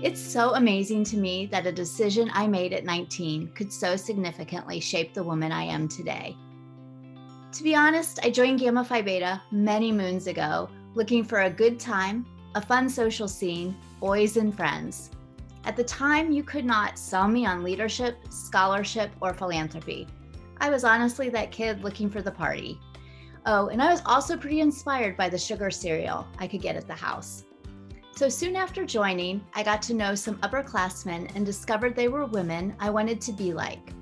It's so amazing to me that a decision I made at 19 could so significantly shape the woman I am today. To be honest, I joined Gamma Phi Beta many moons ago, looking for a good time, a fun social scene, boys and friends. At the time, you could not sell me on leadership, scholarship, or philanthropy. I was honestly that kid looking for the party. Oh, and I was also pretty inspired by the sugar cereal I could get at the house. So soon after joining, I got to know some upperclassmen and discovered they were women I wanted to be like.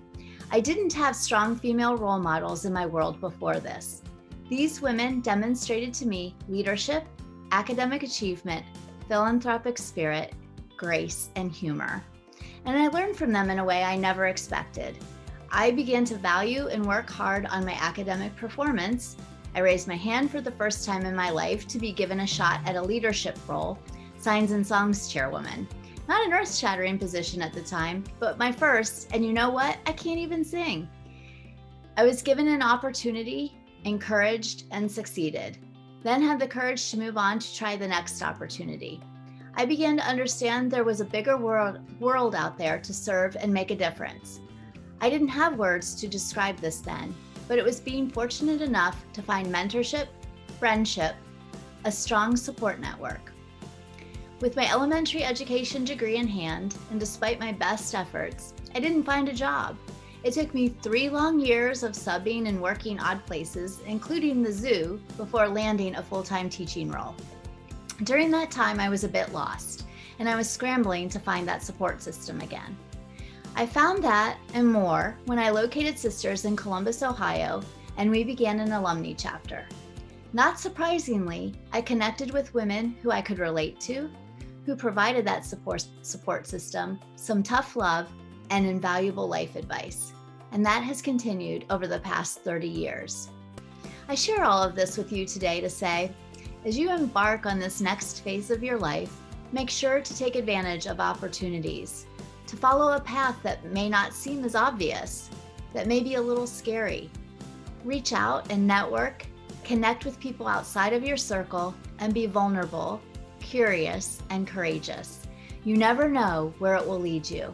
I didn't have strong female role models in my world before this. These women demonstrated to me leadership, academic achievement, philanthropic spirit, grace, and humor. And I learned from them in a way I never expected. I began to value and work hard on my academic performance. I raised my hand for the first time in my life to be given a shot at a leadership role, Signs and Songs chairwoman. Not an earth-shattering position at the time, but my first, and you know what? I can't even sing. I was given an opportunity, encouraged, and succeeded. Then had the courage to move on to try the next opportunity. I began to understand there was a bigger world out there to serve and make a difference. I didn't have words to describe this then, but it was being fortunate enough to find mentorship, friendship, a strong support network. With my elementary education degree in hand, and despite my best efforts, I didn't find a job. It took me 3 long years of subbing and working odd places, including the zoo, before landing a full-time teaching role. During that time, I was a bit lost, and I was scrambling to find that support system again. I found that and more when I located Sisters in Columbus, Ohio, and we began an alumni chapter. Not surprisingly, I connected with women who I could relate to, who provided that support system, some tough love, and invaluable life advice. And that has continued over the past 30 years. I share all of this with you today to say, as you embark on this next phase of your life, make sure to take advantage of opportunities, to follow a path that may not seem as obvious, that may be a little scary. Reach out and network, connect with people outside of your circle, and be vulnerable, curious, and courageous. You never know where it will lead you.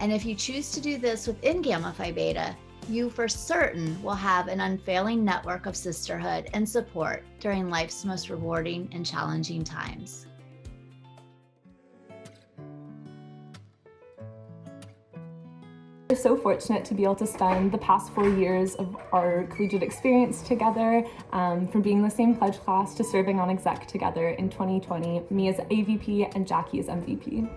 And if you choose to do this within Gamma Phi Beta, you for certain will have an unfailing network of sisterhood and support during life's most rewarding and challenging times. We're so fortunate to be able to spend the past 4 years of our collegiate experience together, from being in the same pledge class to serving on exec together in 2020, me as AVP and Jackie as MVP.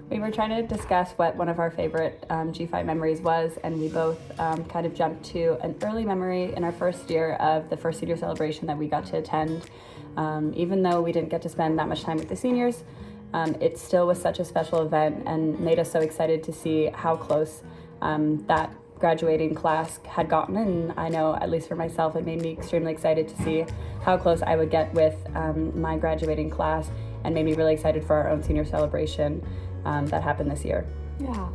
We were trying to discuss what one of our favorite G5 memories was, and we both kind of jumped to an early memory in our first year of the first senior celebration that we got to attend. Even though we didn't get to spend that much time with the seniors, it still was such a special event and made us so excited to see how close that graduating class had gotten. And I know, at least for myself, it made me extremely excited to see how close I would get with my graduating class, and made me really excited for our own senior celebration that happened this year. Yeah.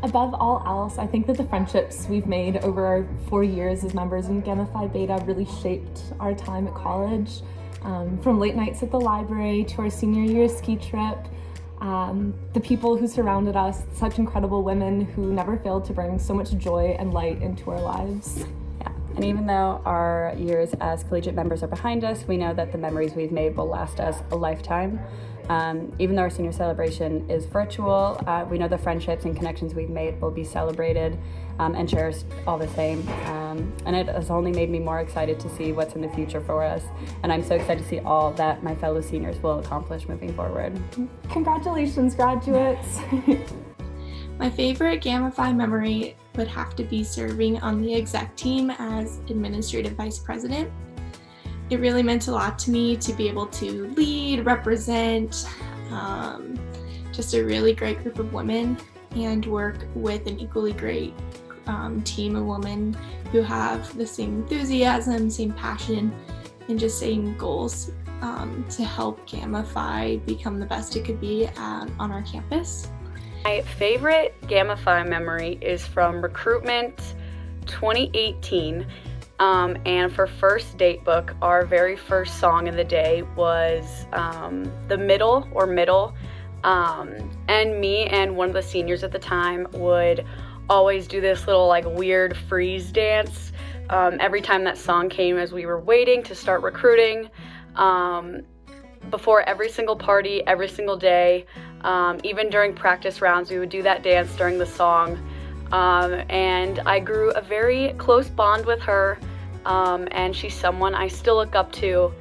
Above all else, I think that the friendships we've made over our 4 years as members in Gamma Phi Beta really shaped our time at college. From late nights at the library to our senior year ski trip, the people who surrounded us, such incredible women who never failed to bring so much joy and light into our lives. Yeah. And even though our years as collegiate members are behind us, we know that the memories we've made will last us a lifetime. Even though our senior celebration is virtual, we know the friendships and connections we've made will be celebrated and cherished all the same. And it has only made me more excited to see what's in the future for us. And I'm so excited to see all that my fellow seniors will accomplish moving forward. Congratulations, graduates. My favorite Gamma Phi memory would have to be serving on the exec team as administrative vice president. It really meant a lot to me to be able to lead, represent just a really great group of women, and work with an equally great team of women who have the same enthusiasm, same passion, and just same goals to help Gamma Phi become the best it could be on our campus. My favorite Gamma Phi memory is from recruitment 2018. And for first date book, our very first song of the day was The Middle And me and one of the seniors at the time would always do this little like weird freeze dance every time that song came as we were waiting to start recruiting. Before every single party, every single day, even during practice rounds, we would do that dance during the song. And I grew a very close bond with her, and she's someone I still look up to.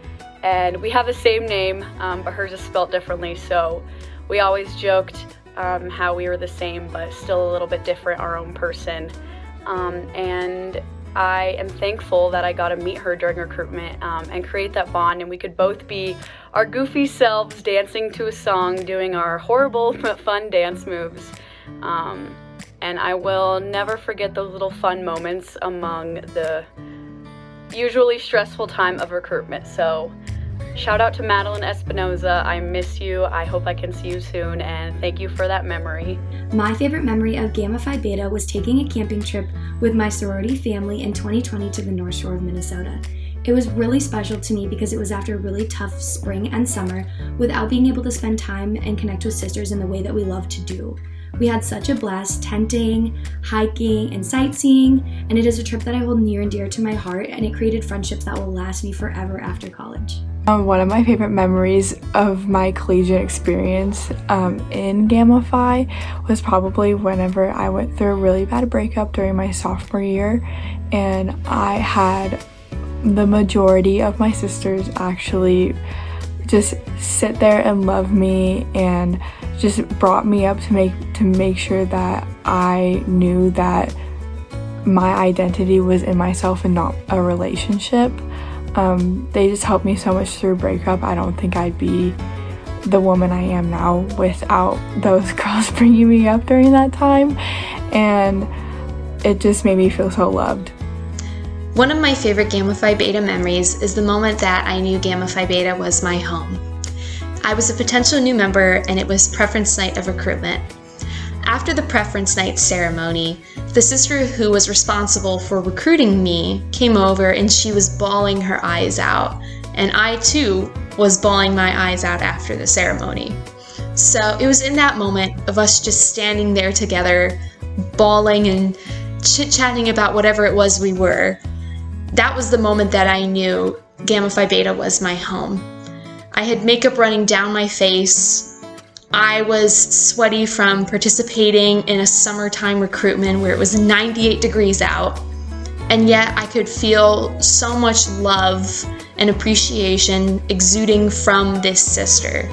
And we have the same name, but hers is spelled differently, so we always joked how we were the same, but still a little bit different, our own person. And I am thankful that I got to meet her during recruitment and create that bond, and we could both be our goofy selves dancing to a song, doing our horrible but fun dance moves. And I will never forget those little fun moments among the usually stressful time of recruitment. So shout out to Madeline Espinoza. I miss you. I hope I can see you soon, and thank you for that memory. My favorite memory of Gamma Phi Beta was taking a camping trip with my sorority family in 2020 to the North Shore of Minnesota. It was really special to me because it was after a really tough spring and summer without being able to spend time and connect with sisters in the way that we love to do. We had such a blast tenting, hiking, and sightseeing, and it is a trip that I hold near and dear to my heart, and it created friendships that will last me forever after college. One of my favorite memories of my collegiate experience in Gamma Phi was probably whenever I went through a really bad breakup during my sophomore year, and I had the majority of my sisters actually just sit there and love me and just brought me up to make sure that I knew that my identity was in myself and not a relationship. They just helped me so much through breakup. I don't think I'd be the woman I am now without those girls bringing me up during that time, and it just made me feel so loved. One of my favorite Gamma Phi Beta memories is the moment that I knew Gamma Phi Beta was my home. I was a potential new member, and it was preference night of recruitment. After the preference night ceremony, the sister who was responsible for recruiting me came over, and she was bawling her eyes out. And I too was bawling my eyes out after the ceremony. So it was in that moment of us just standing there together, bawling and chit-chatting about whatever it was we were. That was the moment that I knew Gamma Phi Beta was my home. I had makeup running down my face. I was sweaty from participating in a summertime recruitment where it was 98 degrees out, and yet I could feel so much love and appreciation exuding from this sister,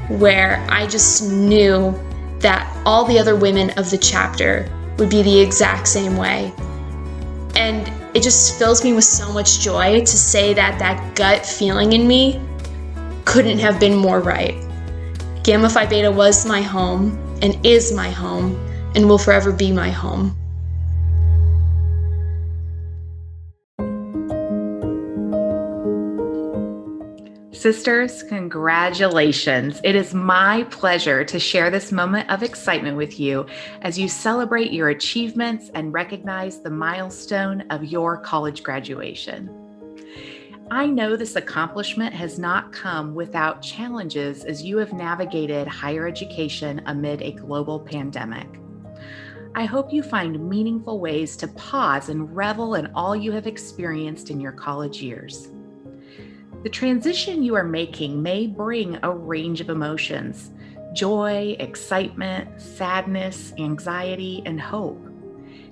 where I just knew that all the other women of the chapter would be the exact same way. And it just fills me with so much joy to say that that gut feeling in me couldn't have been more right. Gamma Phi Beta was my home and is my home and will forever be my home. Sisters, congratulations. It is my pleasure to share this moment of excitement with you as you celebrate your achievements and recognize the milestone of your college graduation. I know this accomplishment has not come without challenges as you have navigated higher education amid a global pandemic. I hope you find meaningful ways to pause and revel in all you have experienced in your college years. The transition you are making may bring a range of emotions: joy, excitement, sadness, anxiety, and hope.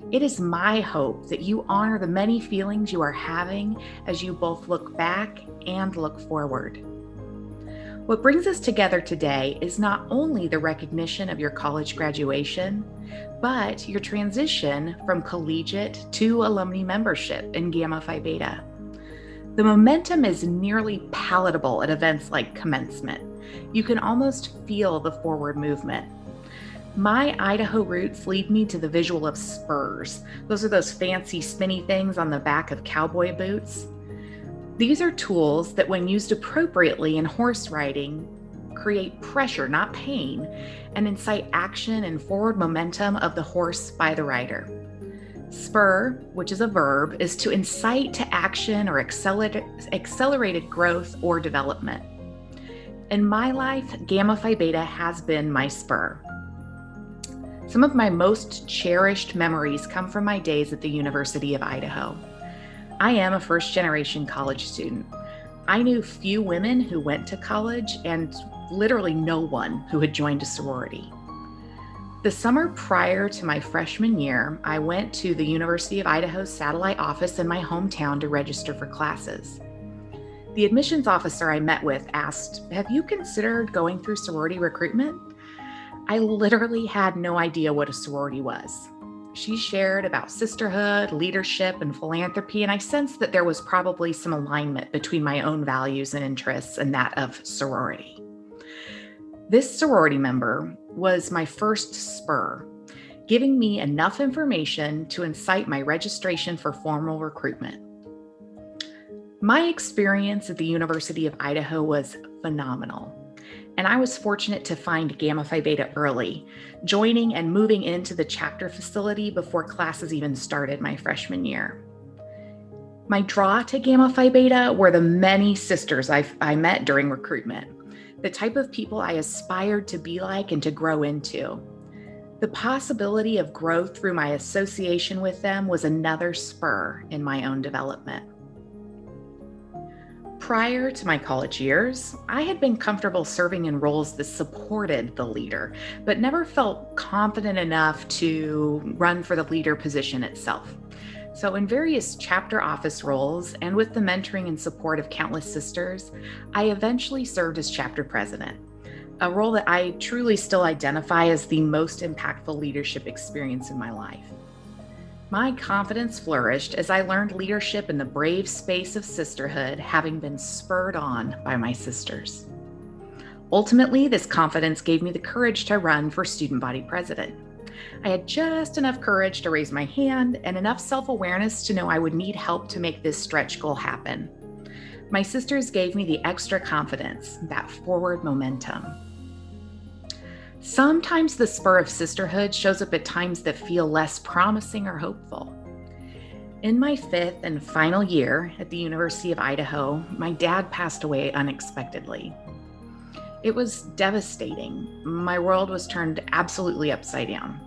It is my hope that you honor the many feelings you are having as you both look back and look forward. What brings us together today is not only the recognition of your college graduation, but your transition from collegiate to alumni membership in Gamma Phi Beta. The momentum is nearly palatable at events like commencement. You can almost feel the forward movement. My Idaho roots lead me to the visual of spurs. Those are those fancy spinny things on the back of cowboy boots. These are tools that, when used appropriately in horse riding, create pressure, not pain, and incite action and forward momentum of the horse by the rider. Spur, which is a verb, is to incite to action or accelerated growth or development. In my life, Gamma Phi Beta has been my spur. Some of my most cherished memories come from my days at the University of Idaho. I am a first-generation college student. I knew few women who went to college and literally no one who had joined a sorority. The summer prior to my freshman year, I went to the University of Idaho's satellite office in my hometown to register for classes. The admissions officer I met with asked, "Have you considered going through sorority recruitment?" I literally had no idea what a sorority was. She shared about sisterhood, leadership, and philanthropy, and I sensed that there was probably some alignment between my own values and interests and that of sorority. This sorority member was my first spur, giving me enough information to incite my registration for formal recruitment. My experience at the University of Idaho was phenomenal, and I was fortunate to find Gamma Phi Beta early, joining and moving into the chapter facility before classes even started my freshman year. My draw to Gamma Phi Beta were the many sisters I met during recruitment, the type of people I aspired to be like and to grow into. The possibility of growth through my association with them was another spur in my own development. Prior to my college years, I had been comfortable serving in roles that supported the leader, but never felt confident enough to run for the leader position itself. So in various chapter office roles and with the mentoring and support of countless sisters, I eventually served as chapter president, a role that I truly still identify as the most impactful leadership experience in my life. My confidence flourished as I learned leadership in the brave space of sisterhood, having been spurred on by my sisters. Ultimately, this confidence gave me the courage to run for student body president. I had just enough courage to raise my hand and enough self-awareness to know I would need help to make this stretch goal happen. My sisters gave me the extra confidence, that forward momentum. Sometimes the spur of sisterhood shows up at times that feel less promising or hopeful. In my 5th and final year at the University of Idaho, my dad passed away unexpectedly. It was devastating. My world was turned absolutely upside down.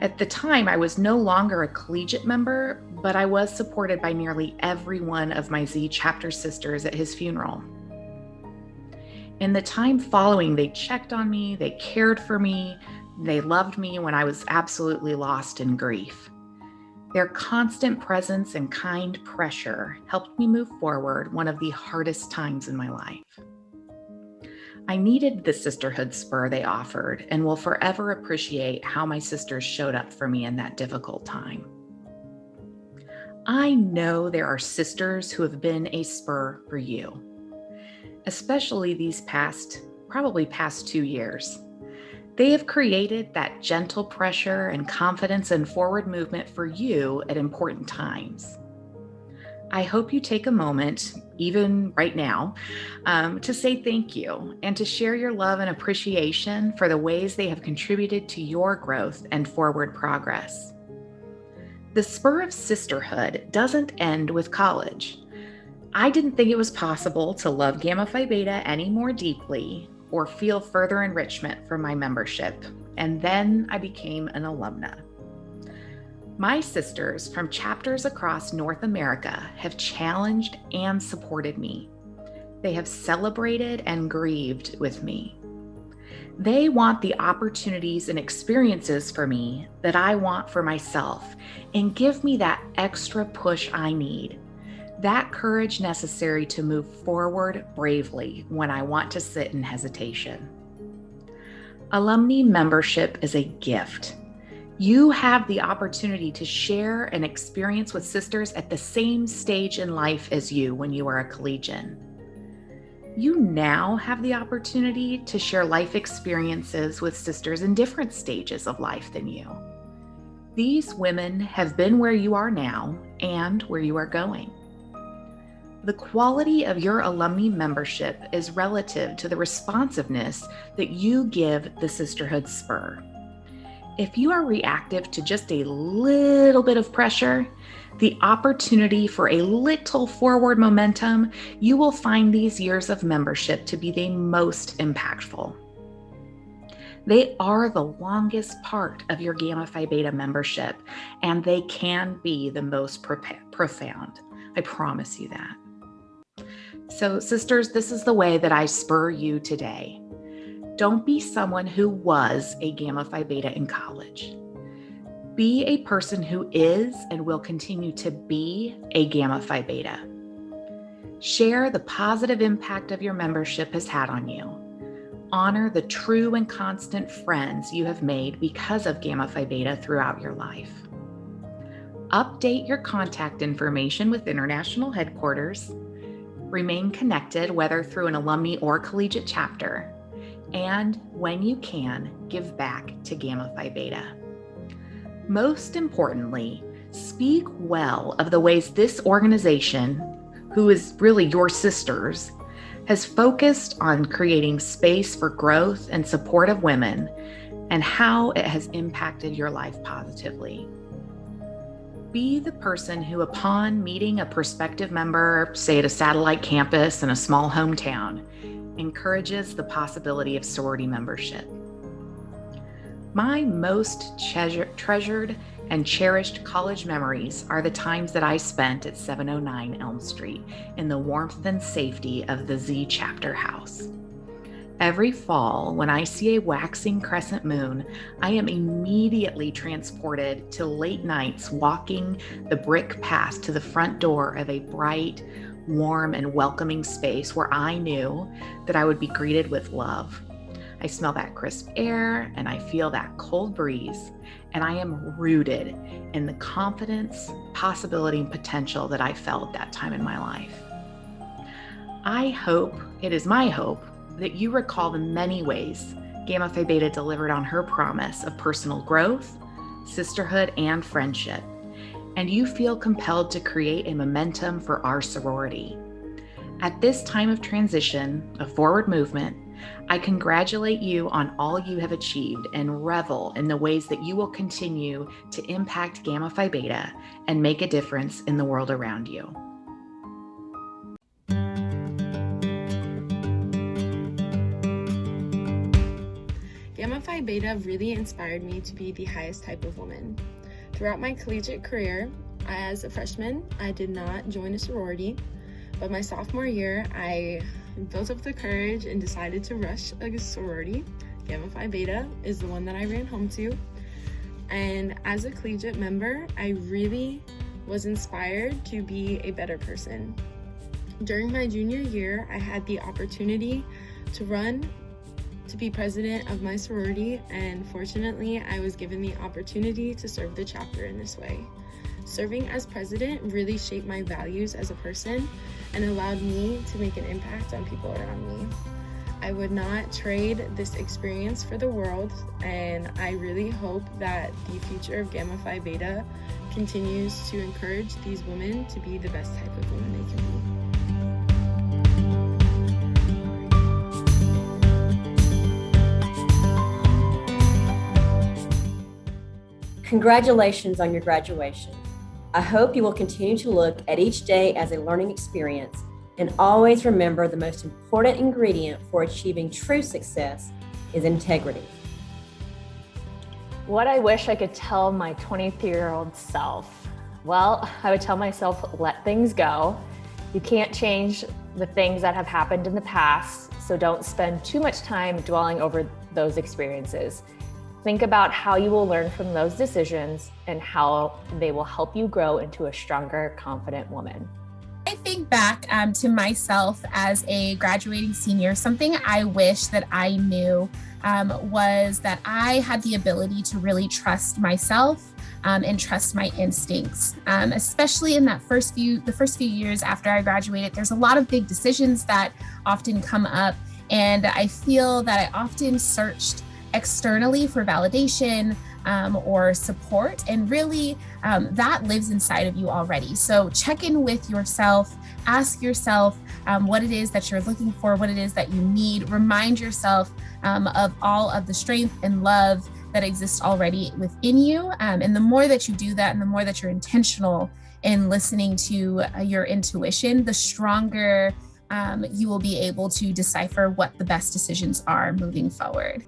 At the time, I was no longer a collegiate member, but I was supported by nearly every one of my Z chapter sisters at his funeral. In the time following, they checked on me, they cared for me, they loved me when I was absolutely lost in grief. Their constant presence and kind pressure helped me move forward one of the hardest times in my life. I needed the sisterhood spur they offered and will forever appreciate how my sisters showed up for me in that difficult time. I know there are sisters who have been a spur for you, especially these probably past 2 years. They have created that gentle pressure and confidence and forward movement for you at important times. I hope you take a moment, even right now, to say thank you and to share your love and appreciation for the ways they have contributed to your growth and forward progress. The spur of sisterhood doesn't end with college. I didn't think it was possible to love Gamma Phi Beta any more deeply or feel further enrichment from my membership, and then I became an alumna. My sisters from chapters across North America have challenged and supported me. They have celebrated and grieved with me. They want the opportunities and experiences for me that I want for myself and give me that extra push I need, that courage necessary to move forward bravely when I want to sit in hesitation. Alumni membership is a gift. You have the opportunity to share an experience with sisters at the same stage in life as you when you are a collegian. You now have the opportunity to share life experiences with sisters in different stages of life than you. These women have been where you are now and where you are going. The quality of your alumni membership is relative to the responsiveness that you give the sisterhood spur. If you are reactive to just a little bit of pressure, the opportunity for a little forward momentum, you will find these years of membership to be the most impactful. They are the longest part of your Gamma Phi Beta membership, and they can be the most profound. I promise you that. So, sisters, this is the way that I spur you today. Don't be someone who was a Gamma Phi Beta in college. Be a person who is and will continue to be a Gamma Phi Beta. Share the positive impact of your membership has had on you. Honor the true and constant friends you have made because of Gamma Phi Beta throughout your life. Update your contact information with International Headquarters. Remain connected, whether through an alumni or collegiate chapter. And when you can, give back to Gamma Phi Beta. Most importantly, speak well of the ways this organization, who is really your sisters, has focused on creating space for growth and support of women, and how it has impacted your life positively. Be the person who, upon meeting a prospective member, say at a satellite campus in a small hometown, encourages the possibility of sorority membership. My most treasured and cherished college memories are the times that I spent at 709 Elm Street in the warmth and safety of the Z Chapter House. Every fall, when I see a waxing crescent moon, I am immediately transported to late nights walking the brick path to the front door of a bright, warm, and welcoming space where I knew that I would be greeted with love. I smell that crisp air and I feel that cold breeze, and I am rooted in the confidence, possibility, and potential that I felt that time in my life. It is my hope, that you recall the many ways Gamma Phi Beta delivered on her promise of personal growth, sisterhood, and friendship, and you feel compelled to create a momentum for our sorority. At this time of transition, of forward movement, I congratulate you on all you have achieved and revel in the ways that you will continue to impact Gamma Phi Beta and make a difference in the world around you. Gamma Phi Beta really inspired me to be the highest type of woman. Throughout my collegiate career, as a freshman, I did not join a sorority, but my sophomore year, I built up the courage and decided to rush a sorority. Gamma Phi Beta is the one that I ran home to. And as a collegiate member, I really was inspired to be a better person. During my junior year, I had the opportunity to run to be president of my sorority, and fortunately, I was given the opportunity to serve the chapter in this way. Serving as president really shaped my values as a person and allowed me to make an impact on people around me. I would not trade this experience for the world, and I really hope that the future of Gamma Phi Beta continues to encourage these women to be the best type of women they can be. Congratulations on your graduation. I hope you will continue to look at each day as a learning experience and always remember the most important ingredient for achieving true success is integrity. What I wish I could tell my 23-year-old self. Well, I would tell myself, let things go. You can't change the things that have happened in the past, so don't spend too much time dwelling over those experiences. Think about how you will learn from those decisions and how they will help you grow into a stronger, confident woman. I think back to myself as a graduating senior. Something I wish that I knew was that I had the ability to really trust myself and trust my instincts, especially in the first few years after I graduated. There's a lot of big decisions that often come up, and I feel that I often searched externally for validation or support, and really that lives inside of you already. So check in with yourself, ask yourself what it is that you're looking for, what it is that you need. Remind yourself of all of the strength and love that exists already within you. And the more that you do that, and the more that you're intentional in listening to your intuition, the stronger you will be able to decipher what the best decisions are moving forward.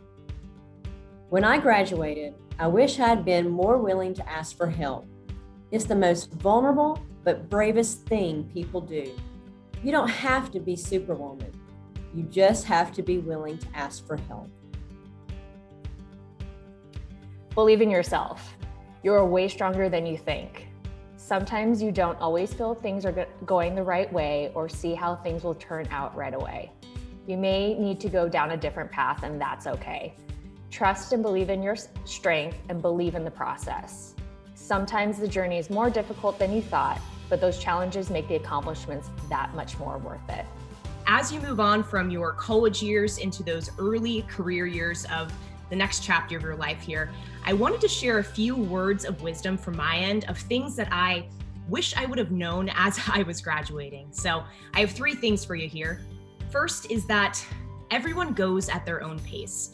When I graduated, I wish I'd been more willing to ask for help. It's the most vulnerable but bravest thing people do. You don't have to be Superwoman. You just have to be willing to ask for help. Believe in yourself. You're way stronger than you think. Sometimes you don't always feel things are going the right way or see how things will turn out right away. You may need to go down a different path, and that's okay. Trust and believe in your strength and believe in the process. Sometimes the journey is more difficult than you thought, but those challenges make the accomplishments that much more worth it. As you move on from your college years into those early career years of the next chapter of your life here, I wanted to share a few words of wisdom from my end of things that I wish I would have known as I was graduating. So I have 3 things for you here. First is that everyone goes at their own pace.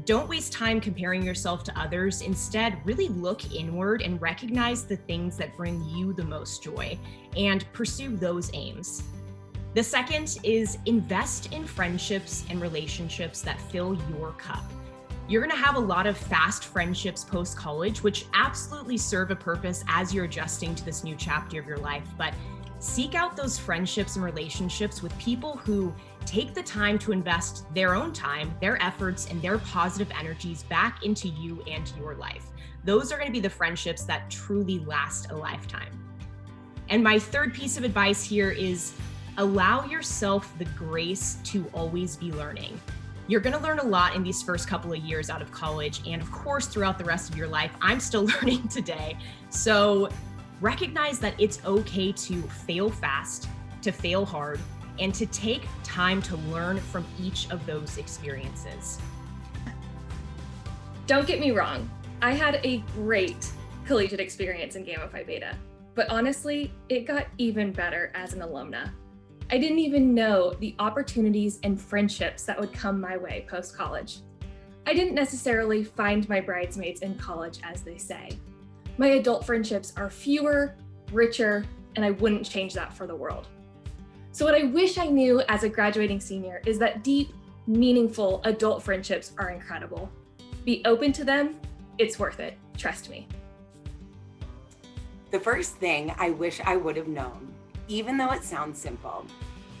Don't waste time comparing yourself to others. Instead, really look inward and recognize the things that bring you the most joy and pursue those aims. The second is invest in friendships and relationships that fill your cup. You're going to have a lot of fast friendships post-college, which absolutely serve a purpose as you're adjusting to this new chapter of your life. But seek out those friendships and relationships with people who take the time to invest their own time, their efforts, and their positive energies back into you and your life. Those are going to be the friendships that truly last a lifetime. And my third piece of advice here is allow yourself the grace to always be learning. You're going to learn a lot in these first couple of years out of college, and of course, throughout the rest of your life. I'm still learning today. So recognize that it's okay to fail fast, to fail hard, and to take time to learn from each of those experiences. Don't get me wrong, I had a great collegiate experience in Gamma Phi Beta, but honestly, it got even better as an alumna. I didn't even know the opportunities and friendships that would come my way post-college. I didn't necessarily find my bridesmaids in college, as they say. My adult friendships are fewer, richer, and I wouldn't change that for the world. So what I wish I knew as a graduating senior is that deep, meaningful adult friendships are incredible. Be open to them, it's worth it, trust me. The first thing I wish I would have known, even though it sounds simple,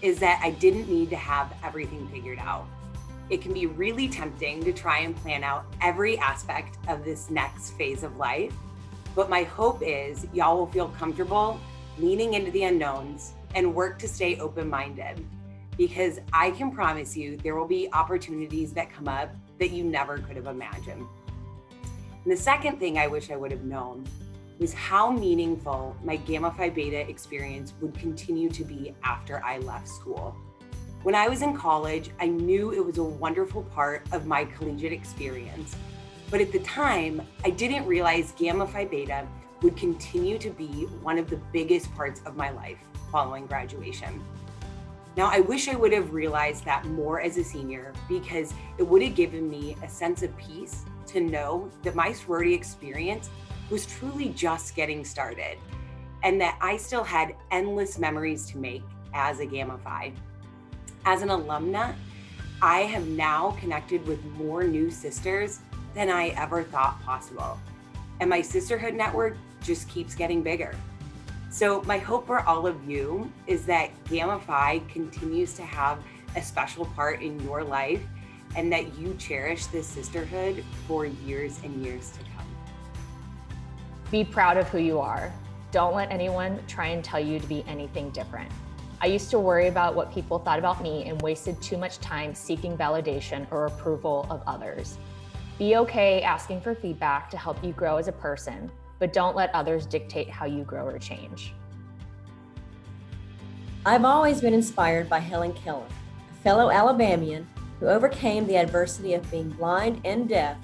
is that I didn't need to have everything figured out. It can be really tempting to try and plan out every aspect of this next phase of life, but my hope is y'all will feel comfortable leaning into the unknowns and work to stay open-minded, because I can promise you there will be opportunities that come up that you never could have imagined. And the second thing I wish I would have known was how meaningful my Gamma Phi Beta experience would continue to be after I left school. When I was in college, I knew it was a wonderful part of my collegiate experience, but at the time, I didn't realize Gamma Phi Beta would continue to be one of the biggest parts of my life following graduation. Now, I wish I would have realized that more as a senior, because it would have given me a sense of peace to know that my sorority experience was truly just getting started, and that I still had endless memories to make as a Gamma Phi. As an alumna, I have now connected with more new sisters than I ever thought possible. And my sisterhood network just keeps getting bigger. So my hope for all of you is that Gamma Phi continues to have a special part in your life, and that you cherish this sisterhood for years and years to come. Be proud of who you are. Don't let anyone try and tell you to be anything different. I used to worry about what people thought about me and wasted too much time seeking validation or approval of others. Be okay asking for feedback to help you grow as a person, but don't let others dictate how you grow or change. I've always been inspired by Helen Keller, a fellow Alabamian who overcame the adversity of being blind and deaf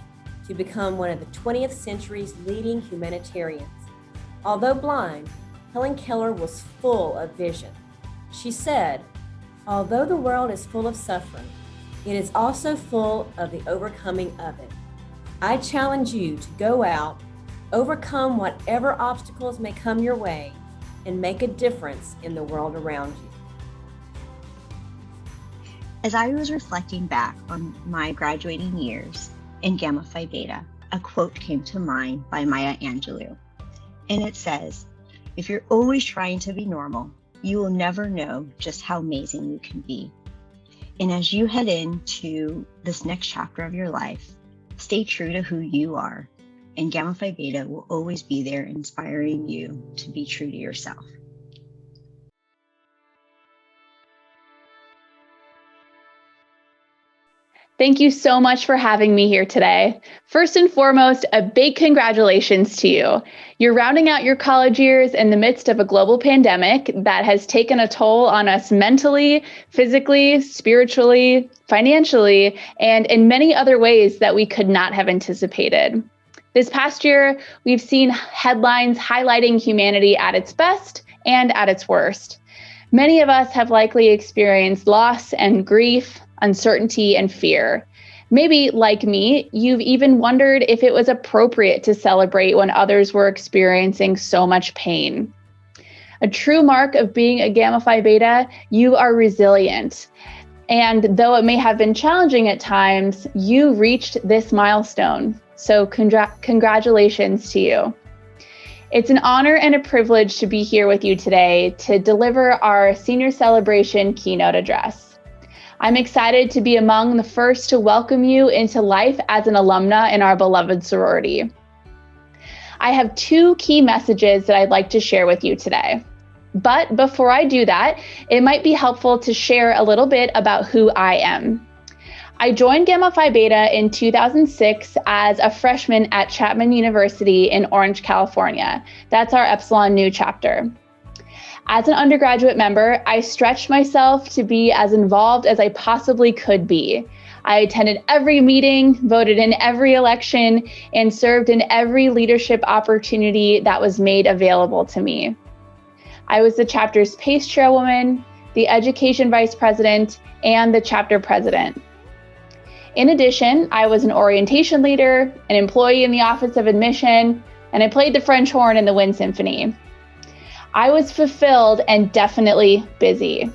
to become one of the 20th century's leading humanitarians. Although blind, Helen Keller was full of vision. She said, "Although the world is full of suffering, it is also full of the overcoming of it. I challenge you to go out, overcome whatever obstacles may come your way, and make a difference in the world around you. As I was reflecting back on my graduating years in Gamma Phi Beta, a quote came to mind by Maya Angelou. And it says, "If you're always trying to be normal, you will never know just how amazing you can be." And as you head into this next chapter of your life, stay true to who you are, and Gamma Phi Beta will always be there inspiring you to be true to yourself. Thank you so much for having me here today. First and foremost, a big congratulations to you. You're rounding out your college years in the midst of a global pandemic that has taken a toll on us mentally, physically, spiritually, financially, and in many other ways that we could not have anticipated. This past year, we've seen headlines highlighting humanity at its best and at its worst. Many of us have likely experienced loss and grief, uncertainty, and fear. Maybe, like me, you've even wondered if it was appropriate to celebrate when others were experiencing so much pain. A true mark of being a Gamma Phi Beta, you are resilient. And though it may have been challenging at times, you reached this milestone. So congratulations to you. It's an honor and a privilege to be here with you today to deliver our senior celebration keynote address. I'm excited to be among the first to welcome you into life as an alumna in our beloved sorority. I have two key messages that I'd like to share with you today. But before I do that, it might be helpful to share a little bit about who I am. I joined Gamma Phi Beta in 2006 as a freshman at Chapman University in Orange, California. That's our Epsilon Nu chapter. As an undergraduate member, I stretched myself to be as involved as I possibly could be. I attended every meeting, voted in every election, and served in every leadership opportunity that was made available to me. I was the chapter's PACE chairwoman, the education vice president, and the chapter president. In addition, I was an orientation leader, an employee in the Office of Admission, and I played the French horn in the Wind Symphony. I was fulfilled and definitely busy.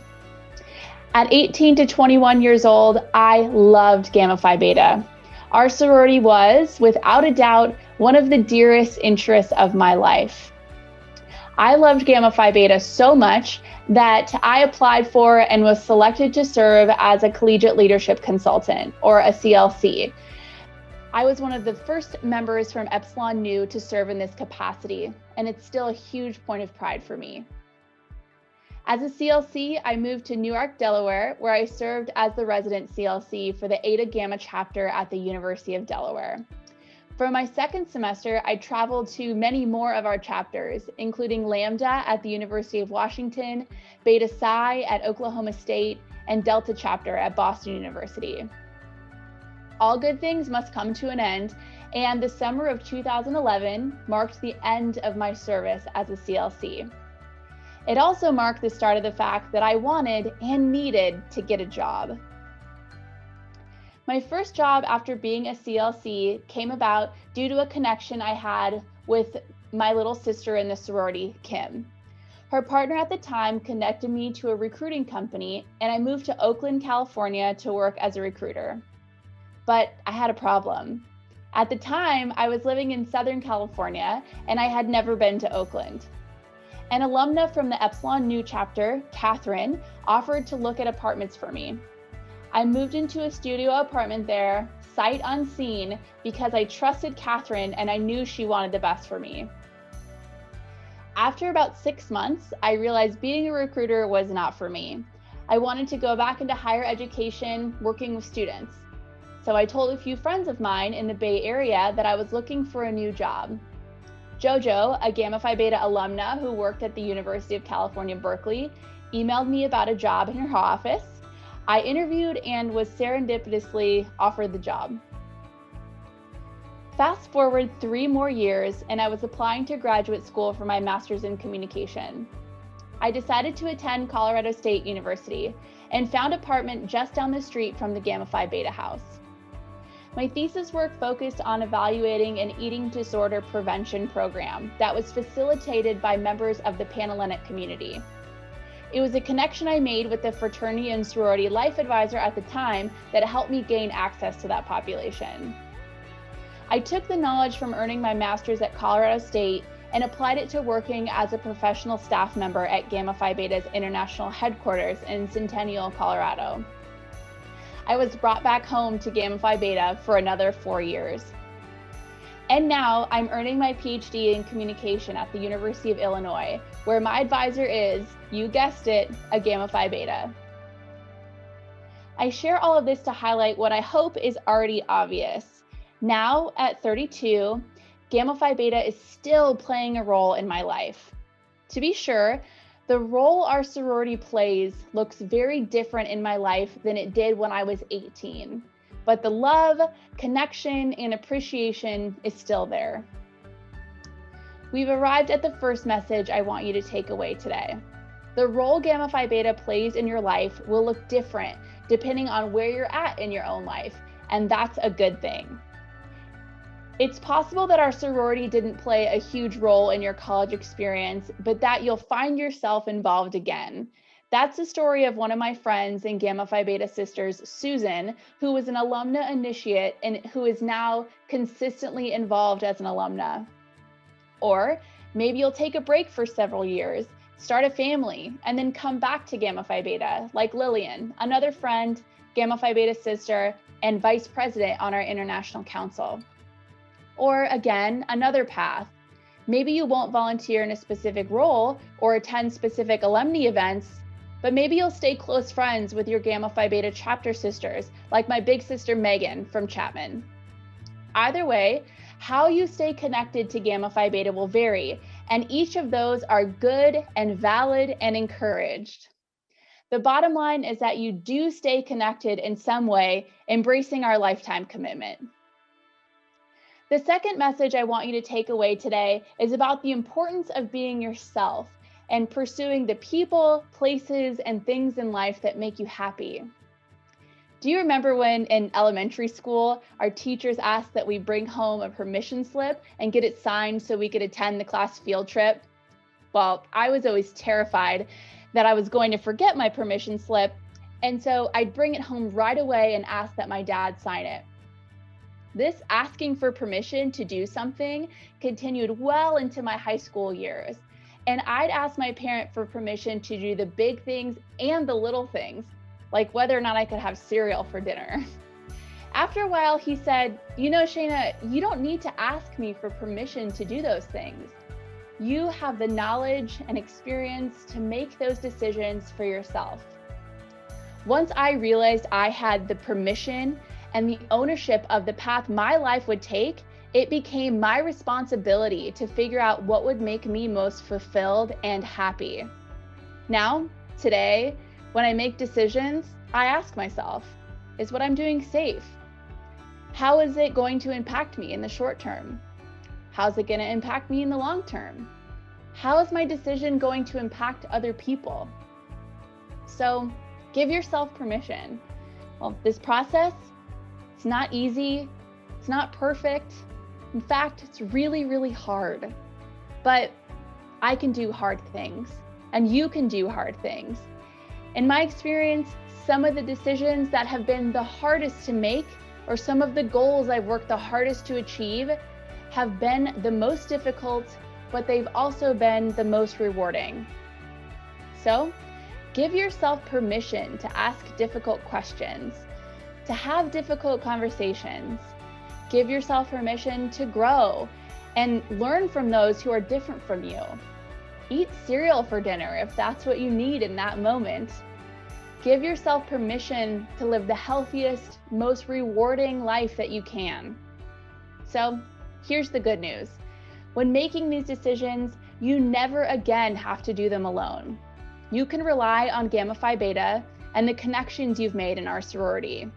At 18 to 21 years old, I loved Gamma Phi Beta. Our sorority was, without a doubt, one of the dearest interests of my life. I loved Gamma Phi Beta so much that I applied for and was selected to serve as a collegiate leadership consultant, or a CLC. I was one of the first members from Epsilon Nu to serve in this capacity, and it's still a huge point of pride for me. As a CLC, I moved to Newark, Delaware, where I served as the resident CLC for the Eta Gamma chapter at the University of Delaware. For my second semester, I traveled to many more of our chapters, including Lambda at the University of Washington, Beta Psi at Oklahoma State, and Delta chapter at Boston University. All good things must come to an end, and the summer of 2011 marked the end of my service as a CLC. It also marked the start of the fact that I wanted and needed to get a job. My first job after being a CLC came about due to a connection I had with my little sister in the sorority, Kim. Her partner at the time connected me to a recruiting company, and I moved to Oakland, California to work as a recruiter. But I had a problem. At the time, I was living in Southern California, and I had never been to Oakland. An alumna from the Epsilon Nu chapter, Catherine, offered to look at apartments for me. I moved into a studio apartment there, sight unseen, because I trusted Catherine and I knew she wanted the best for me. After about 6 months, I realized being a recruiter was not for me. I wanted to go back into higher education, working with students. So I told a few friends of mine in the Bay Area that I was looking for a new job. Jojo, a Gamma Phi Beta alumna who worked at the University of California, Berkeley, emailed me about a job in her office. I interviewed and was serendipitously offered the job. Fast forward 3 more years, and I was applying to graduate school for my master's in communication. I decided to attend Colorado State University and found an apartment just down the street from the Gamma Phi Beta house. My thesis work focused on evaluating an eating disorder prevention program that was facilitated by members of the Panhellenic community. It was a connection I made with the fraternity and sorority life advisor at the time that helped me gain access to that population. I took the knowledge from earning my master's at Colorado State and applied it to working as a professional staff member at Gamma Phi Beta's international headquarters in Centennial, Colorado. I was brought back home to Gamma Phi Beta for another 4 years. And now I'm earning my PhD in communication at the University of Illinois, where my advisor is, you guessed it, a Gamma Phi Beta. I share all of this to highlight what I hope is already obvious. Now, at 32, Gamma Phi Beta is still playing a role in my life. To be sure, the role our sorority plays looks very different in my life than it did when I was 18, but the love, connection, and appreciation is still there. We've arrived at the first message I want you to take away today. The role Gamma Phi Beta plays in your life will look different depending on where you're at in your own life, and that's a good thing. It's possible that our sorority didn't play a huge role in your college experience, but that you'll find yourself involved again. That's the story of one of my friends and Gamma Phi Beta sisters, Susan, who was an alumna initiate and who is now consistently involved as an alumna. Or maybe you'll take a break for several years, start a family, and then come back to Gamma Phi Beta, like Lillian, another friend, Gamma Phi Beta sister, and vice president on our international council. Or again, another path. Maybe you won't volunteer in a specific role or attend specific alumni events, but maybe you'll stay close friends with your Gamma Phi Beta chapter sisters, like my big sister Megan from Chapman. Either way, how you stay connected to Gamma Phi Beta will vary, and each of those are good and valid and encouraged. The bottom line is that you do stay connected in some way, embracing our lifetime commitment. The second message I want you to take away today is about the importance of being yourself and pursuing the people, places, and things in life that make you happy. Do you remember when in elementary school, our teachers asked that we bring home a permission slip and get it signed so we could attend the class field trip? Well, I was always terrified that I was going to forget my permission slip, and so I'd bring it home right away and ask that my dad sign it. This asking for permission to do something continued well into my high school years, and I'd ask my parent for permission to do the big things and the little things, like whether or not I could have cereal for dinner. After a while, he said, "You know, Shayna, you don't need to ask me for permission to do those things. You have the knowledge and experience to make those decisions for yourself." Once I realized I had the permission and the ownership of the path my life would take, it became my responsibility to figure out what would make me most fulfilled and happy. Now, today, when I make decisions, I ask myself, is what I'm doing safe? How is it going to impact me in the short term? How's it going to impact me in the long term? How is my decision going to impact other people? So give yourself permission. Well, this process, it's not easy, it's not perfect. In fact, it's really, really hard. But I can do hard things, and you can do hard things. In my experience, some of the decisions that have been the hardest to make, or some of the goals I've worked the hardest to achieve, have been the most difficult, but they've also been the most rewarding. So, give yourself permission to ask difficult questions, to have difficult conversations. Give yourself permission to grow and learn from those who are different from you. Eat cereal for dinner if that's what you need in that moment. Give yourself permission to live the healthiest, most rewarding life that you can. So, here's the good news. When making these decisions, you never again have to do them alone. You can rely on Gamma Phi Beta and the connections you've made in our sorority.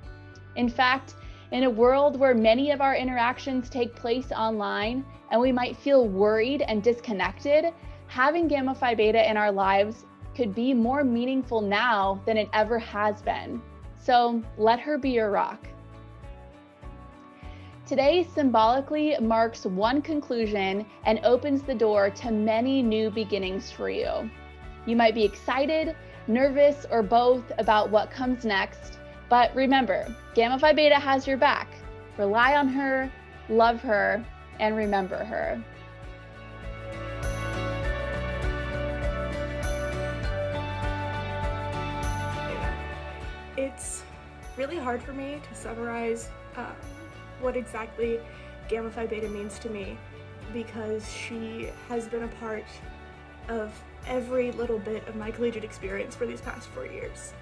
In fact, in a world where many of our interactions take place online and we might feel worried and disconnected, having Gamma Phi Beta in our lives could be more meaningful now than it ever has been. So let her be your rock. Today symbolically marks one conclusion and opens the door to many new beginnings for you. You might be excited, nervous, or both about what comes next, but remember, Gamma Phi Beta has your back. Rely on her, love her, and remember her. It's really hard for me to summarize what exactly Gamma Phi Beta means to me, because she has been a part of every little bit of my collegiate experience for these past 4 years.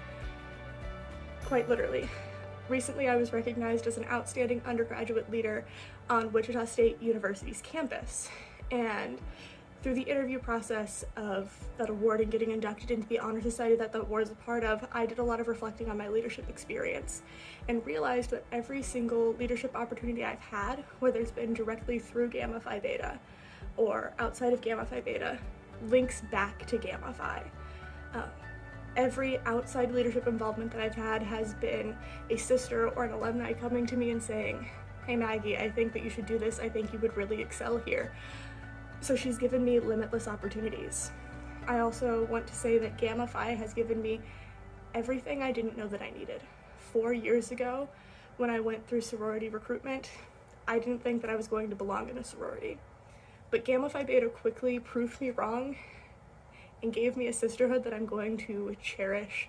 Quite literally. Recently, I was recognized as an outstanding undergraduate leader on Wichita State University's campus, and through the interview process of that award and getting inducted into the honor society that the award is a part of, I did a lot of reflecting on my leadership experience and realized that every single leadership opportunity I've had, whether it's been directly through Gamma Phi Beta or outside of Gamma Phi Beta, links back to Gamma Phi. Every outside leadership involvement that I've had has been a sister or an alumni coming to me and saying, "Hey Maggie, I think that you should do this. I think you would really excel here." So she's given me limitless opportunities. I also want to say that Gamma Phi has given me everything I didn't know that I needed. 4 years ago, when I went through sorority recruitment, I didn't think that I was going to belong in a sorority. But Gamma Phi Beta quickly proved me wrong and gave me a sisterhood that I'm going to cherish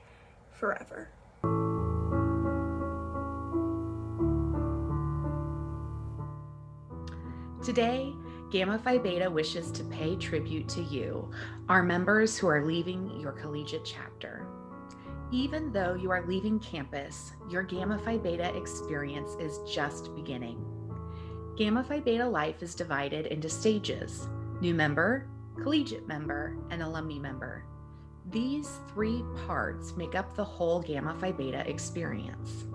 forever. Today, Gamma Phi Beta wishes to pay tribute to you, our members who are leaving your collegiate chapter. Even though you are leaving campus, your Gamma Phi Beta experience is just beginning. Gamma Phi Beta life is divided into stages: new member, collegiate member, and alumni member. These 3 parts make up the whole Gamma Phi Beta experience.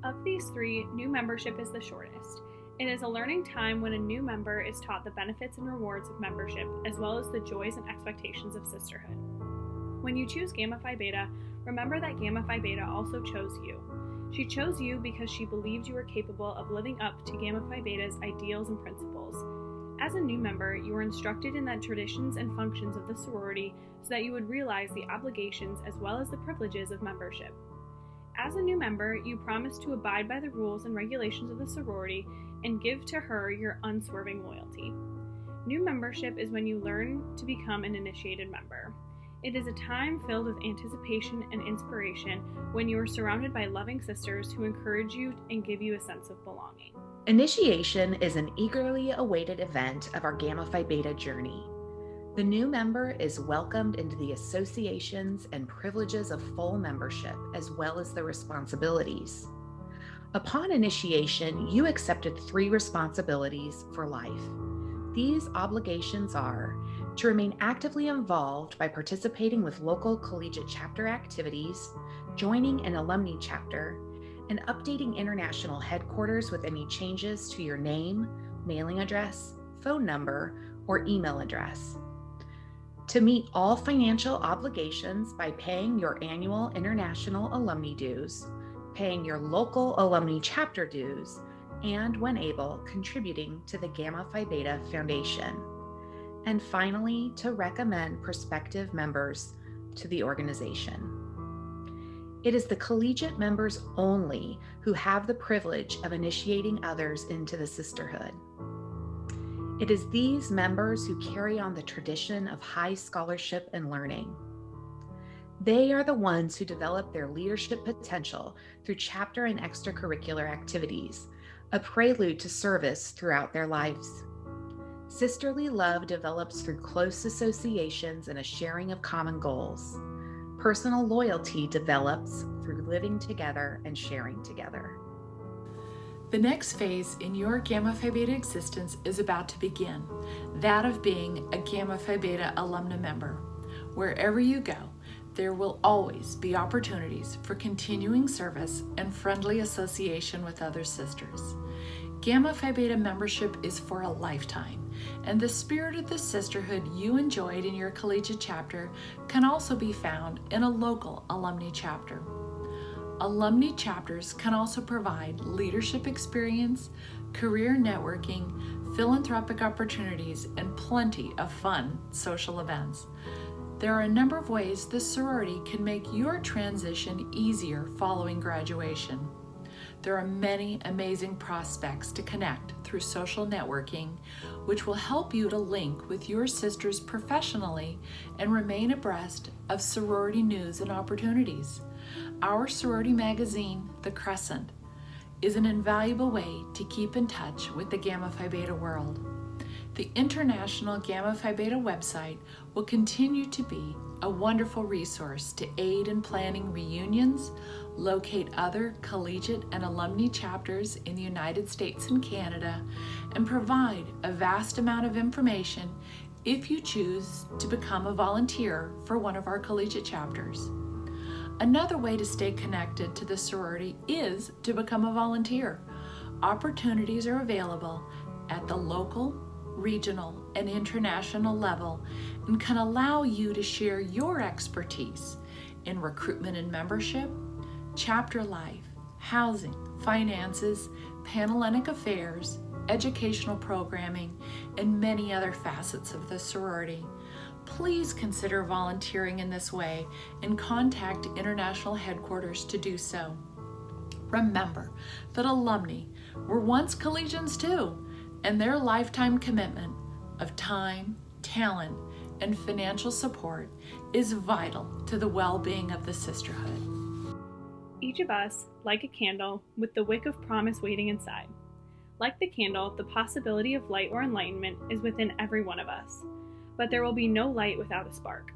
Of these 3, new membership is the shortest. It is a learning time when a new member is taught the benefits and rewards of membership, as well as the joys and expectations of sisterhood. When you choose Gamma Phi Beta, remember that Gamma Phi Beta also chose you. She chose you because she believed you were capable of living up to Gamma Phi Beta's ideals and principles. As a new member, you were instructed in the traditions and functions of the sorority so that you would realize the obligations as well as the privileges of membership. As a new member, you promise to abide by the rules and regulations of the sorority and give to her your unswerving loyalty. New membership is when you learn to become an initiated member. It is a time filled with anticipation and inspiration when you are surrounded by loving sisters who encourage you and give you a sense of belonging. Initiation is an eagerly awaited event of our Gamma Phi Beta journey. The new member is welcomed into the associations and privileges of full membership, as well as the responsibilities. Upon initiation, you accepted 3 responsibilities for life. These obligations are to remain actively involved by participating with local collegiate chapter activities, joining an alumni chapter, and updating international headquarters with any changes to your name, mailing address, phone number, or email address. To meet all financial obligations by paying your annual international alumni dues, paying your local alumni chapter dues, and when able, contributing to the Gamma Phi Beta Foundation. And finally, to recommend prospective members to the organization. It is the collegiate members only who have the privilege of initiating others into the sisterhood. It is these members who carry on the tradition of high scholarship and learning. They are the ones who develop their leadership potential through chapter and extracurricular activities, a prelude to service throughout their lives. Sisterly love develops through close associations and a sharing of common goals. Personal loyalty develops through living together and sharing together. The next phase in your Gamma Phi Beta existence is about to begin, that of being a Gamma Phi Beta alumna member. Wherever you go, there will always be opportunities for continuing service and friendly association with other sisters. Gamma Phi Beta membership is for a lifetime, and the spirit of the sisterhood you enjoyed in your collegiate chapter can also be found in a local alumni chapter. Alumni chapters can also provide leadership experience, career networking, philanthropic opportunities, and plenty of fun social events. There are a number of ways the sorority can make your transition easier following graduation. There are many amazing prospects to connect through social networking, which will help you to link with your sisters professionally and remain abreast of sorority news and opportunities. Our sorority magazine, The Crescent, is an invaluable way to keep in touch with the Gamma Phi Beta world. The International Gamma Phi Beta website will continue to be a wonderful resource to aid in planning reunions, locate other collegiate and alumni chapters in the United States and Canada, and provide a vast amount of information if you choose to become a volunteer for one of our collegiate chapters. Another way to stay connected to the sorority is to become a volunteer. Opportunities are available at the local, regional, and international level and can allow you to share your expertise in recruitment and membership, chapter life, housing, finances, Panhellenic affairs, educational programming, and many other facets of the sorority. Please consider volunteering in this way and contact international headquarters to do so. Remember that alumni were once collegians too, and their lifetime commitment of time, talent, and financial support is vital to the well-being of the sisterhood. Each of us, like a candle, with the wick of promise waiting inside. Like the candle, the possibility of light or enlightenment is within every one of us, but there will be no light without a spark.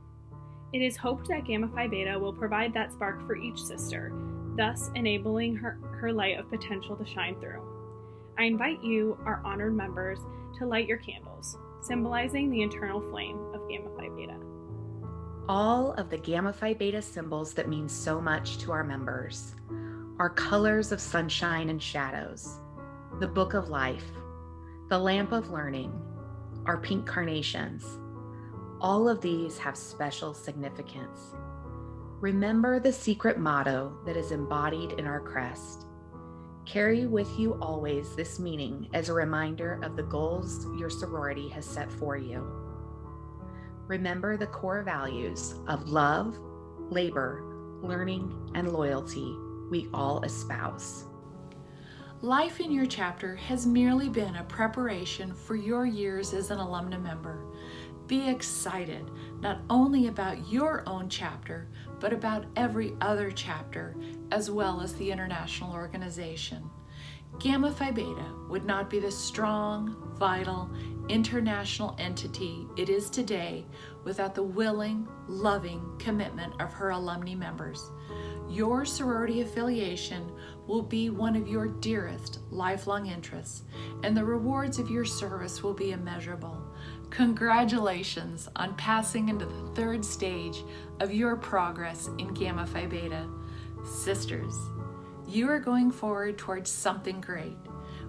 It is hoped that Gamma Phi Beta will provide that spark for each sister, thus enabling her light of potential to shine through. I invite you, our honored members, to light your candles, symbolizing the internal flame of Gamma Phi Beta. All of the Gamma Phi Beta symbols that mean so much to our members, our colors of sunshine and shadows, the book of life, the lamp of learning, our pink carnations, all of these have special significance. Remember the secret motto that is embodied in our crest. Carry with you always this meaning as a reminder of the goals your sorority has set for you. Remember the core values of love, labor, learning, and loyalty we all espouse. Life in your chapter has merely been a preparation for your years as an alumna member. Be excited not only about your own chapter, but about every other chapter, as well as the international organization. Gamma Phi Beta would not be the strong, vital, international entity it is today without the willing, loving commitment of her alumni members. Your sorority affiliation will be one of your dearest lifelong interests, and the rewards of your service will be immeasurable. Congratulations on passing into the third stage of your progress in Gamma Phi Beta. Sisters, you are going forward towards something great.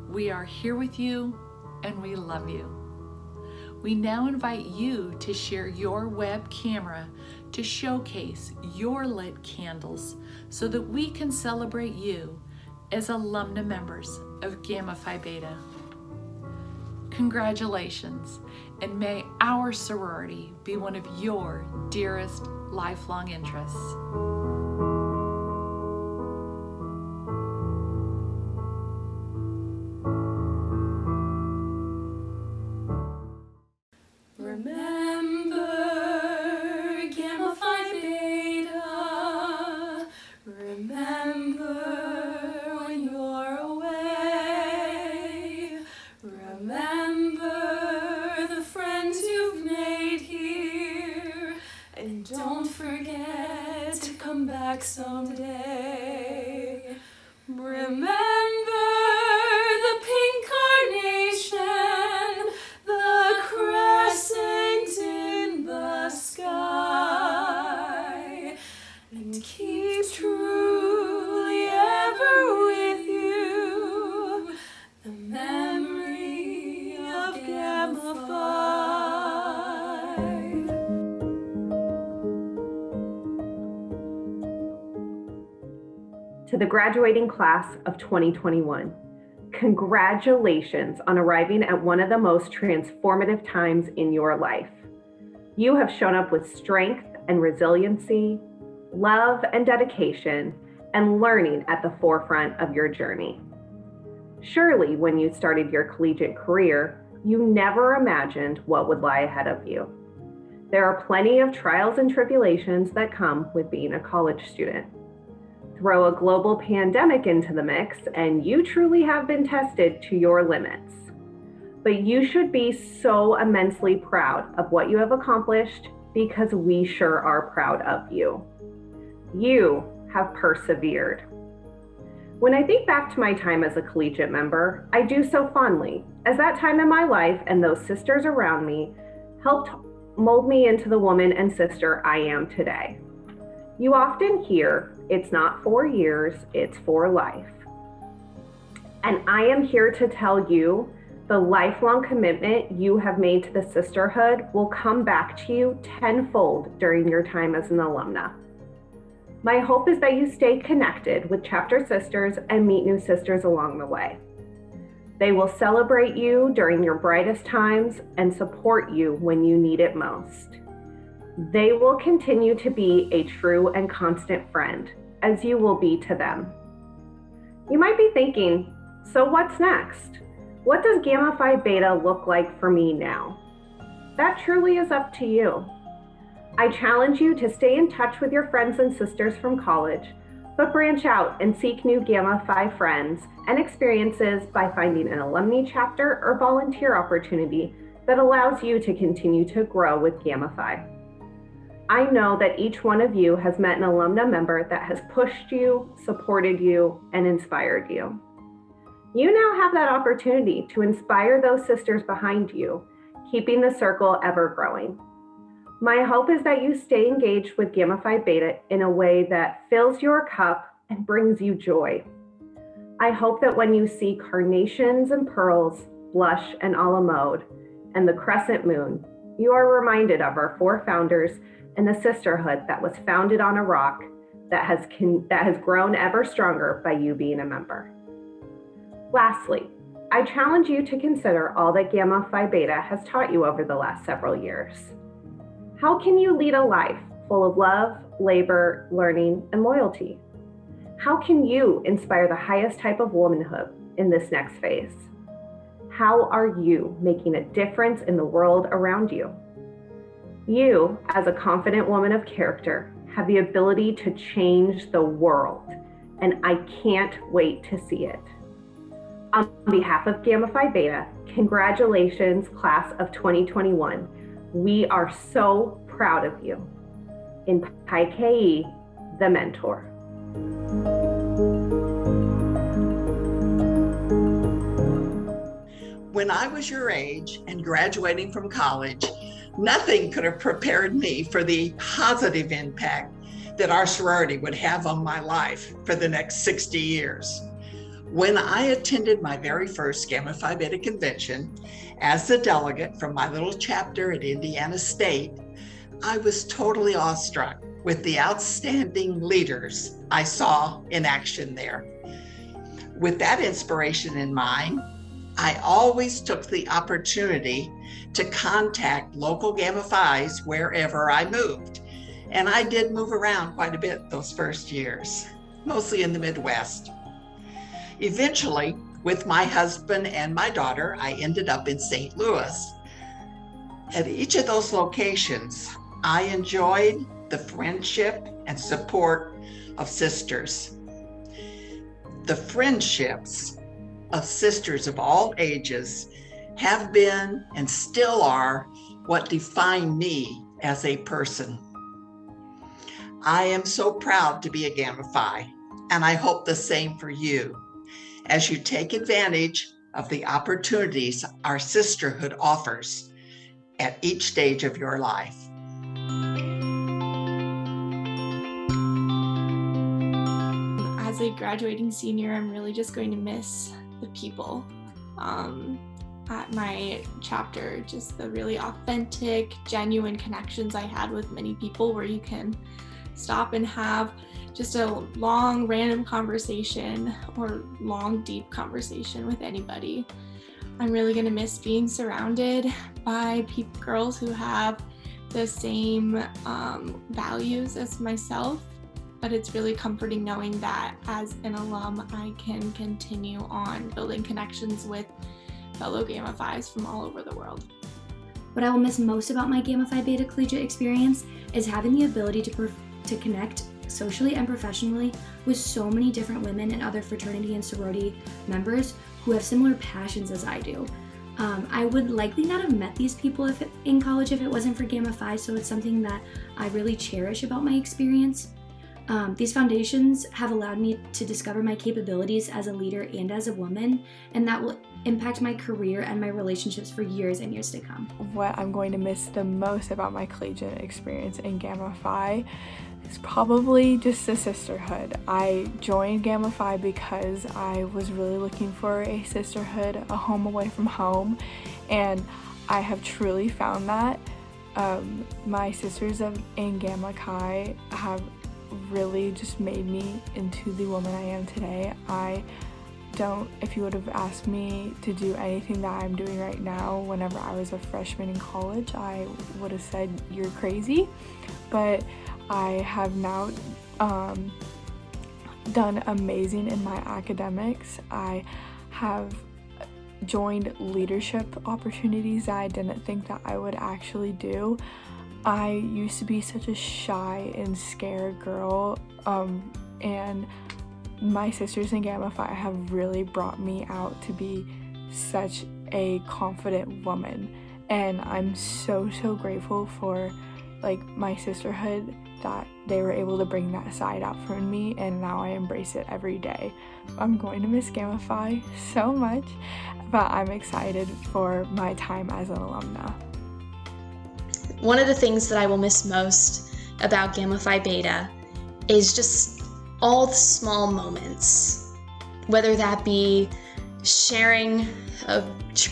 We are here with you, and we love you. We now invite you to share your web camera to showcase your lit candles so that we can celebrate you as alumna members of Gamma Phi Beta. Congratulations, and may our sorority be one of your dearest lifelong interests. Remember Gamma Phi Beta. Remember when you're away. Remember the friends you've made here. And don't forget to come back someday. Remember the pink carnation, the crescent in the sky, and keep truly ever with you the memory of Gamma Phi. To the graduating class of 2021, congratulations on arriving at one of the most transformative times in your life. You have shown up with strength and resiliency, love and dedication, and learning at the forefront of your journey. Surely, when you started your collegiate career, you never imagined what would lie ahead of you. There are plenty of trials and tribulations that come with being a college student. Throw a global pandemic into the mix, and you truly have been tested to your limits. But you should be so immensely proud of what you have accomplished, because we sure are proud of you. You have persevered. When I think back to my time as a collegiate member, I do so fondly, as that time in my life and those sisters around me helped mold me into the woman and sister I am today. You often hear, it's not 4 years, it's for life. And I am here to tell you, the lifelong commitment you have made to the sisterhood will come back to you tenfold during your time as an alumna. My hope is that you stay connected with chapter sisters and meet new sisters along the way. They will celebrate you during your brightest times and support you when you need it most. They will continue to be a true and constant friend, as you will be to them. You might be thinking, so what's next? What does Gamma Phi Beta look like for me now? That truly is up to you. I challenge you to stay in touch with your friends and sisters from college, but branch out and seek new Gamma Phi friends and experiences by finding an alumni chapter or volunteer opportunity that allows you to continue to grow with Gamma Phi. I know that each one of you has met an alumna member that has pushed you, supported you, and inspired you. You now have that opportunity to inspire those sisters behind you, keeping the circle ever growing. My hope is that you stay engaged with Gamma Phi Beta in a way that fills your cup and brings you joy. I hope that when you see carnations and pearls, blush and a la mode, and the crescent moon, you are reminded of our 4 founders and the sisterhood that was founded on a rock that has grown ever stronger by you being a member. Lastly, I challenge you to consider all that Gamma Phi Beta has taught you over the last several years. How can you lead a life full of love, labor, learning, and loyalty? How can you inspire the highest type of womanhood in this next phase? How are you making a difference in the world around you? You, as a confident woman of character, have the ability to change the world, and I can't wait to see it. On behalf of Gamma Phi Beta, congratulations, class of 2021. We are so proud of you. In Pi Ke, the mentor. When I was your age and graduating from college, nothing could have prepared me for the positive impact that our sorority would have on my life for the next 60 years. When I attended my very first Gamma Phi Beta convention as the delegate from my little chapter at Indiana State, I was totally awestruck with the outstanding leaders I saw in action there. With that inspiration in mind, I always took the opportunity to contact local Gamma Phis wherever I moved. And I did move around quite a bit those first years, mostly in the Midwest. Eventually, with my husband and my daughter, I ended up in St. Louis. At each of those locations, I enjoyed the friendship and support of sisters. The friendships of sisters of all ages have been and still are what define me as a person. I am so proud to be a Gamma Phi, and I hope the same for you as you take advantage of the opportunities our sisterhood offers at each stage of your life. As a graduating senior, I'm really just going to miss the people at my chapter, just the really authentic, genuine connections I had with many people where you can stop and have just a long random conversation or long deep conversation with anybody. I'm really gonna miss being surrounded by girls who have the same values as myself, but it's really comforting knowing that as an alum, I can continue on building connections with fellow Gamma Phis from all over the world. What I will miss most about my Gamma Phi Beta collegiate experience is having the ability to connect socially and professionally with so many different women and other fraternity and sorority members who have similar passions as I do. I would likely not have met these people in college if it wasn't for Gamma Phi, so it's something that I really cherish about my experience. These foundations have allowed me to discover my capabilities as a leader and as a woman, and that will impact my career and my relationships for years and years to come. What I'm going to miss the most about my collegiate experience in Gamma Phi is probably just the sisterhood. I joined Gamma Phi because I was really looking for a sisterhood, a home away from home, and I have truly found that. My sisters in Gamma Chi have really just made me into the woman I am today. If you would have asked me to do anything that I'm doing right now whenever I was a freshman in college, I would have said you're crazy. But I have now done amazing in my academics. I have joined leadership opportunities that I didn't think that I would actually do. I used to be such a shy and scared girl, and my sisters in Gamma Phi have really brought me out to be such a confident woman, and I'm so grateful for my sisterhood that they were able to bring that side out from me, and now I embrace it every day. I'm going to miss Gamma Phi so much, but I'm excited for my time as an alumna. One of the things that I will miss most about Gamma Phi Beta is just all the small moments, whether that be sharing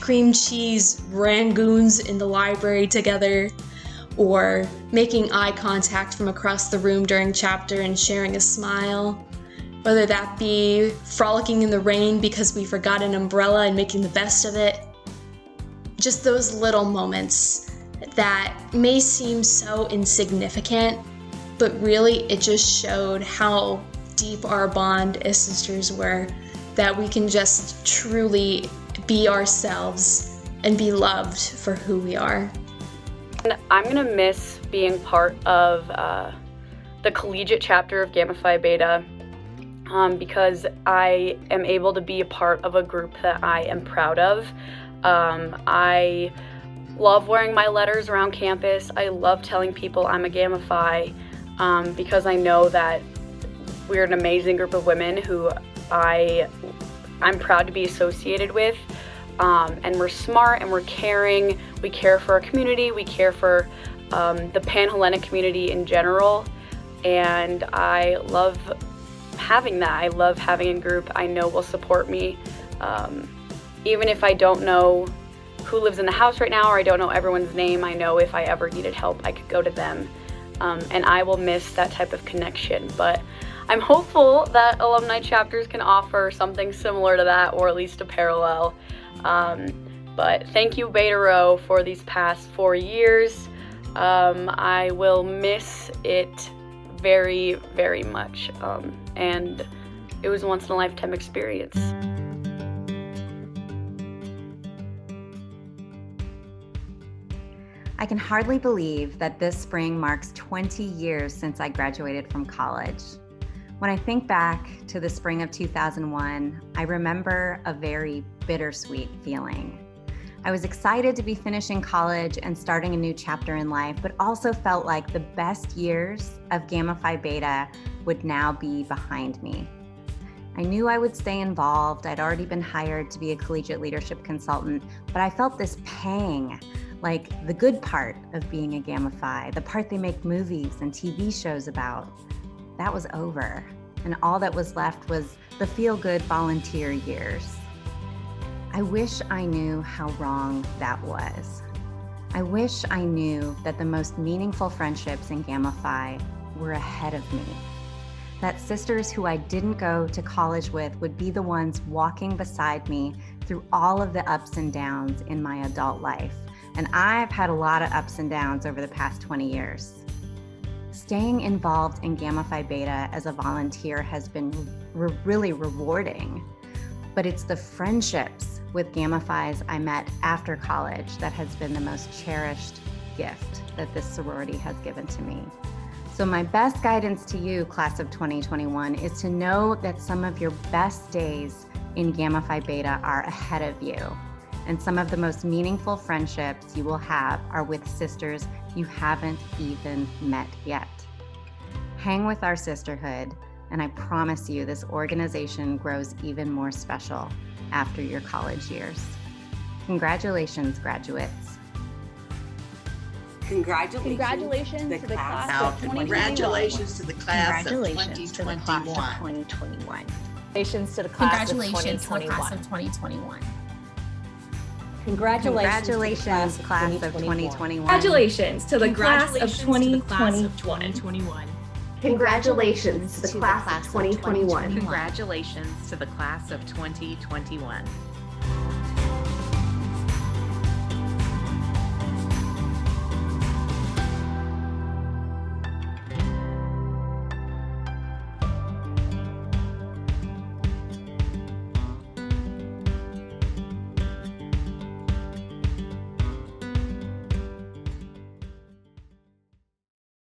cream cheese rangoons in the library together, or making eye contact from across the room during chapter and sharing a smile, whether that be frolicking in the rain because we forgot an umbrella and making the best of it. Just those little moments that may seem so insignificant, but really it just showed how deep our bond as sisters were, that we can just truly be ourselves and be loved for who we are. I'm gonna miss being part of the collegiate chapter of Gamma Phi Beta because I am able to be a part of a group that I am proud of. I love wearing my letters around campus. I love telling people I'm a Gamma Phi because I know that we're an amazing group of women who I'm proud to be associated with. And we're smart and we're caring. We care for our community. We care for the Pan-Hellenic community in general. And I love having that. I love having a group I know will support me. Even if I don't know who lives in the house right now or I don't know everyone's name, I know if I ever needed help, I could go to them. And I will miss that type of connection. But I'm hopeful that alumni chapters can offer something similar to that, or at least a parallel. But thank you, Beta Rho, for these past 4 years. I will miss it very, very much. And it was a once-in-a-lifetime experience. I can hardly believe that this spring marks 20 years since I graduated from college. When I think back to the spring of 2001, I remember a very bittersweet feeling. I was excited to be finishing college and starting a new chapter in life, but also felt like the best years of Gamma Phi Beta would now be behind me. I knew I would stay involved. I'd already been hired to be a collegiate leadership consultant, but I felt this pang, like the good part of being a Gamma Phi, the part they make movies and TV shows about. That was over, and all that was left was the feel-good volunteer years. I wish I knew how wrong that was. I wish I knew that the most meaningful friendships in Gamma Phi were ahead of me. That sisters who I didn't go to college with would be the ones walking beside me through all of the ups and downs in my adult life. And I've had a lot of ups and downs over the past 20 years. Staying involved in Gamma Phi Beta as a volunteer has been really rewarding, but it's the friendships with Gamma Phis I met after college that has been the most cherished gift that this sorority has given to me. So my best guidance to you, class of 2021, is to know that some of your best days in Gamma Phi Beta are ahead of you. And some of the most meaningful friendships you will have are with sisters you haven't even met yet. Hang with our sisterhood, and I promise you this organization grows even more special after your college years. Congratulations, graduates. Congratulations to the class of 2021. Congratulations to the class of 2021. Congratulations to the class of 2021. Congratulations, class of 2021. Congratulations to the class of 2021. Congratulations to the class of 2021. Congratulations to the class of 2021.